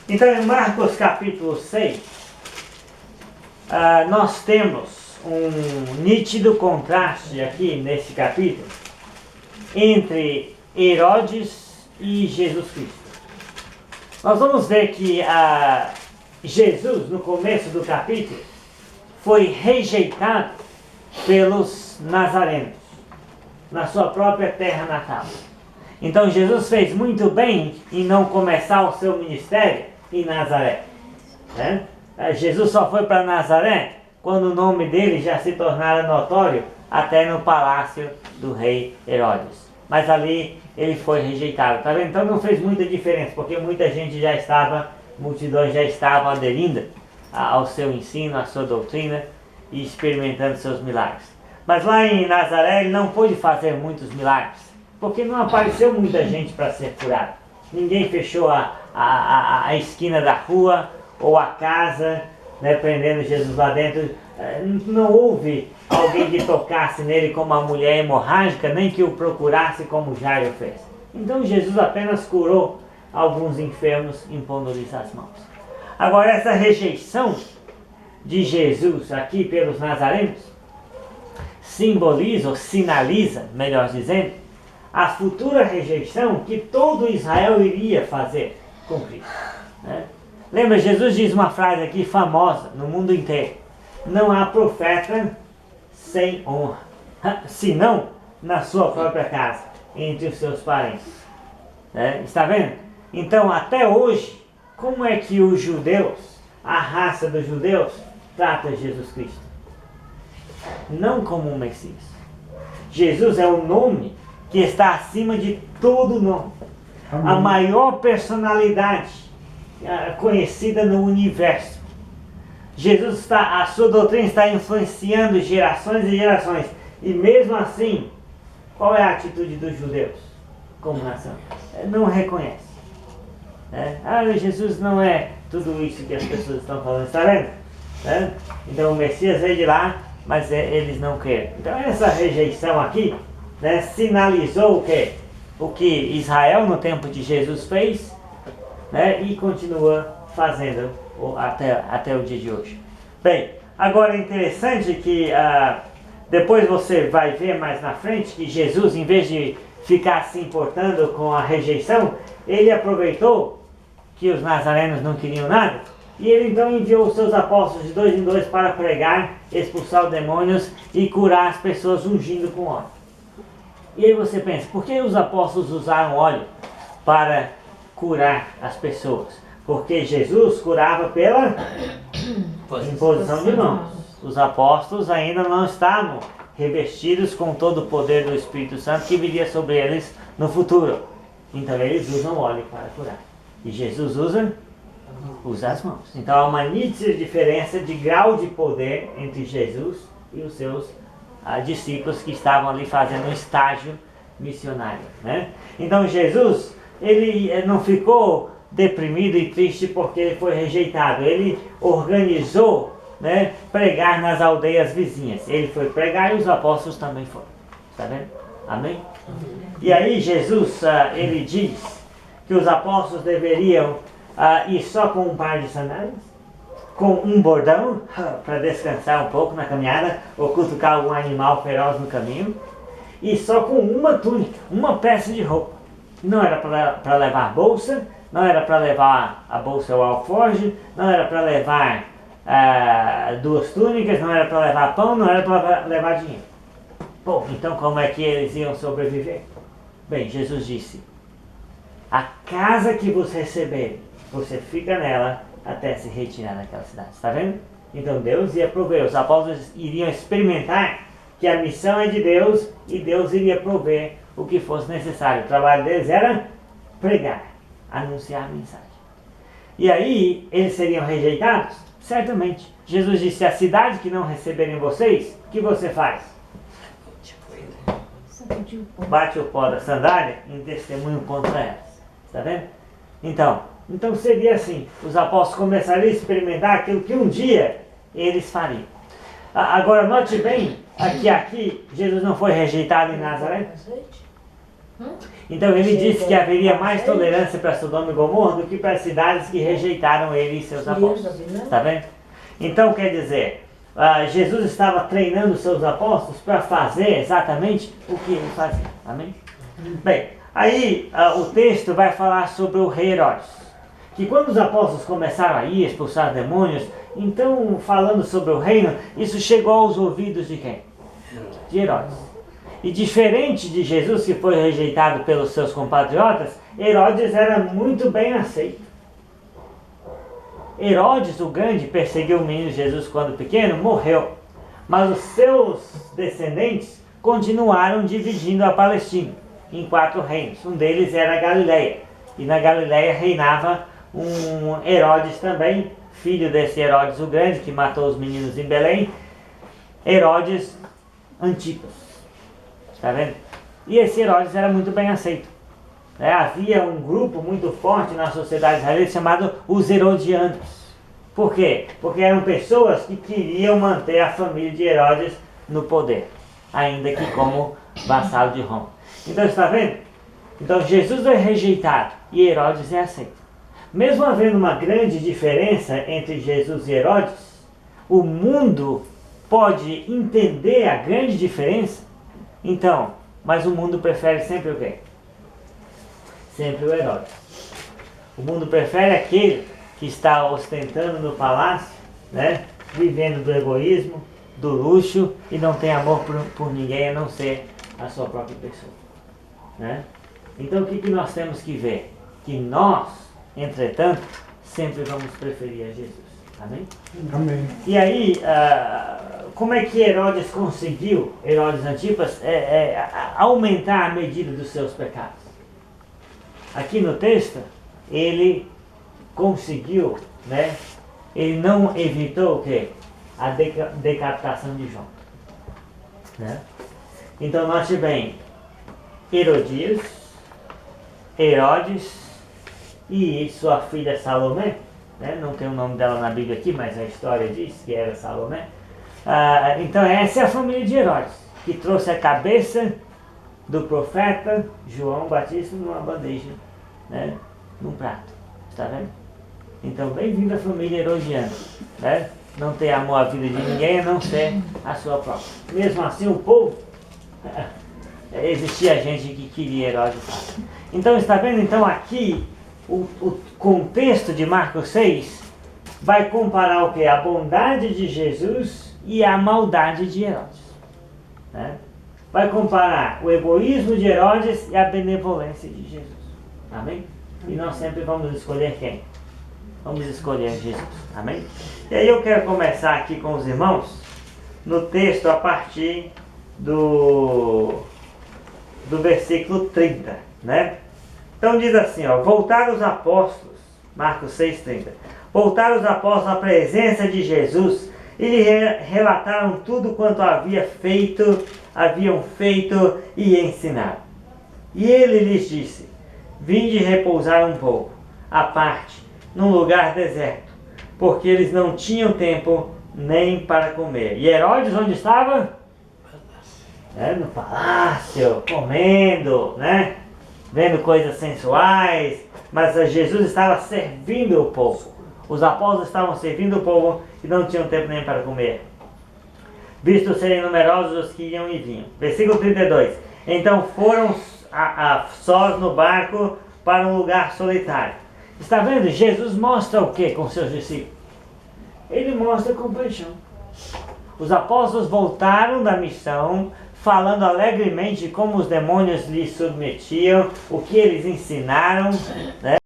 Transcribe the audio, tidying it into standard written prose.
Então, em Marcos capítulo 6, nós temos um nítido contraste aqui nesse capítulo entre Herodes e Jesus Cristo. Nós vamos ver que Jesus, no começo do capítulo, foi rejeitado pelos nazarenos, na sua própria terra natal. Então Jesus fez muito bem em não começar o seu ministério em Nazaré. Né? Jesus só foi para Nazaré quando o nome dele já se tornara notório até no palácio do rei Herodes. Mas ali ele foi rejeitado. Tá vendo? Então não fez muita diferença, porque muita gente já estava, multidões já estavam aderindo ao seu ensino, à sua doutrina e experimentando seus milagres. Mas lá em Nazaré ele não pôde fazer muitos milagres, porque não apareceu muita gente para ser curado. Ninguém fechou a esquina da rua ou a casa, né, prendendo Jesus lá dentro. Não houve alguém que tocasse nele como a mulher hemorrágica, nem que o procurasse como Jairo fez. Então Jesus apenas curou alguns enfermos impondo-lhes as mãos. Agora, essa rejeição de Jesus aqui pelos nazarenos simboliza, ou sinaliza, melhor dizendo, a futura rejeição que todo Israel iria fazer com Cristo. Né? Lembra, Jesus diz uma frase aqui famosa no mundo inteiro: não há profeta sem honra, senão na sua própria casa, entre os seus parentes. Né? Está vendo? Então, até hoje, como é que os judeus, a raça dos judeus, trata Jesus Cristo? Não como um Messias. Jesus é o nome que está acima de todo nome. Amém. A maior personalidade conhecida no universo. Jesus a sua doutrina está influenciando gerações e gerações. E mesmo assim, qual é a atitude dos judeus como nação? Não reconhece. Jesus não é tudo isso que as pessoas estão falando, está vendo? Então o Messias veio de lá, mas eles não querem. Então essa rejeição aqui, né, sinalizou o quê? O que Israel no tempo de Jesus fez, né, e continua fazendo até o dia de hoje. Bem, agora é interessante que depois você vai ver mais na frente que Jesus, em vez de ficar se importando com a rejeição, ele aproveitou que os nazarenos não queriam nada, e ele então enviou os seus apóstolos de 2 em 2 para pregar, expulsar os demônios e curar as pessoas ungindo com óleo. E aí você pensa, por que os apóstolos usaram óleo para curar as pessoas? Porque Jesus curava pela imposição de mãos. Os apóstolos ainda não estavam revestidos com todo o poder do Espírito Santo que viria sobre eles no futuro. Então eles usam óleo para curar. E Jesus usa as mãos. Então há uma nítida diferença de grau de poder entre Jesus e os seus discípulos que estavam ali fazendo um estágio missionário. Né? Então Jesus, ele não ficou deprimido e triste porque ele foi rejeitado. Ele organizou, né, pregar nas aldeias vizinhas. Ele foi pregar e os apóstolos também foram. Está vendo? Amém? E aí Jesus, ele diz que os apóstolos deveriam ir só com um par de sandálias, com um bordão, para descansar um pouco na caminhada, ou cutucar algum animal feroz no caminho, e só com uma túnica, uma peça de roupa. Não era para levar bolsa, não era para levar a bolsa ou alforje, não era para levar 2 túnicas, não era para levar pão, não era para levar dinheiro. Bom, então como é que eles iam sobreviver? Bem, Jesus disse: a casa que você receber, você fica nela até se retirar daquela cidade. Está vendo? Então Deus ia prover. Os apóstolos iriam experimentar que a missão é de Deus e Deus iria prover o que fosse necessário. O trabalho deles era pregar, anunciar a mensagem. E aí, eles seriam rejeitados? Certamente. Jesus disse: a cidade que não receberem vocês, o que você faz? Bate o pó da sandália em testemunho contra elas. Está vendo? Então seria assim, os apóstolos começariam a experimentar aquilo que um dia eles fariam. Agora note bem, aqui Jesus não foi rejeitado em Nazaré. Então ele disse que haveria mais tolerância para Sodoma e Gomorra do que para as cidades que rejeitaram ele e seus apóstolos. Está vendo? Então quer dizer, Jesus estava treinando seus apóstolos para fazer exatamente o que ele fazia. Amém? Bem, aí o texto vai falar sobre o rei Herodes. Que quando os apóstolos começaram a ir expulsar demônios, então falando sobre o reino, isso chegou aos ouvidos de quem? De Herodes. E diferente de Jesus, que foi rejeitado pelos seus compatriotas, Herodes era muito bem aceito. Herodes, o grande, perseguiu o menino Jesus quando pequeno, morreu. Mas os seus descendentes continuaram dividindo a Palestina em 4 reinos. Um deles era a Galileia. E na Galileia reinava um Herodes também, filho desse Herodes o Grande, que matou os meninos em Belém, Herodes Antipas. Está vendo? E esse Herodes era muito bem aceito. Havia um grupo muito forte na sociedade israelita chamado os Herodianos. Por quê? Porque eram pessoas que queriam manter a família de Herodes no poder, ainda que como vassalo de Roma. Então está vendo? Então Jesus é rejeitado e Herodes é aceito. Mesmo havendo uma grande diferença entre Jesus e Herodes, o mundo pode entender a grande diferença. Então, mas o mundo prefere sempre o quê? Sempre o Herodes. O mundo prefere aquele que está ostentando no palácio, né? Vivendo do egoísmo, do luxo e não tem amor por ninguém a não ser a sua própria pessoa, né? Então o que nós temos que ver? Que nós, entretanto, sempre vamos preferir a Jesus. Amém? Amém. E aí, como é que Herodes conseguiu, Herodes Antipas, aumentar a medida dos seus pecados? Aqui no texto, ele conseguiu, né? Ele não evitou o quê? A decapitação de João, né? Então note bem, Herodias, Herodes e sua filha Salomé, né? Não tem o nome dela na Bíblia aqui, mas a história diz que era Salomé. Então essa é a família de Herodes, que trouxe a cabeça do profeta João Batista numa bandeja, né? Num prato. Está vendo? Então bem-vindo à família herodiana, né? Não tem amor à vida de ninguém a não ser a sua própria. Mesmo assim o povo, existia gente que queria Herodes. Então está vendo? Então aqui o contexto de Marcos 6 vai comparar o que? A bondade de Jesus e a maldade de Herodes, né? Vai comparar o egoísmo de Herodes e a benevolência de Jesus. Amém? E nós sempre vamos escolher quem? Vamos escolher Jesus. Amém? E aí eu quero começar aqui com os irmãos no texto a partir do versículo 30, né? Então diz assim, ó: voltaram os apóstolos, Marcos 6,30, voltaram os apóstolos à presença de Jesus e lhe relataram tudo quanto haviam feito e ensinado. E ele lhes disse: vinde repousar um pouco, à parte, num lugar deserto, porque eles não tinham tempo nem para comer. E Herodes onde estava? No palácio, comendo, né? Vendo coisas sensuais, mas Jesus estava servindo o povo. Os apóstolos estavam servindo o povo e não tinham tempo nem para comer, visto serem numerosos os que iam e vinham. Versículo 32. Então foram sós no barco para um lugar solitário. Está vendo? Jesus mostra o que com seus discípulos? Ele mostra compaixão. Os apóstolos voltaram da missão falando alegremente de como os demônios lhes submetiam, o que eles ensinaram, né?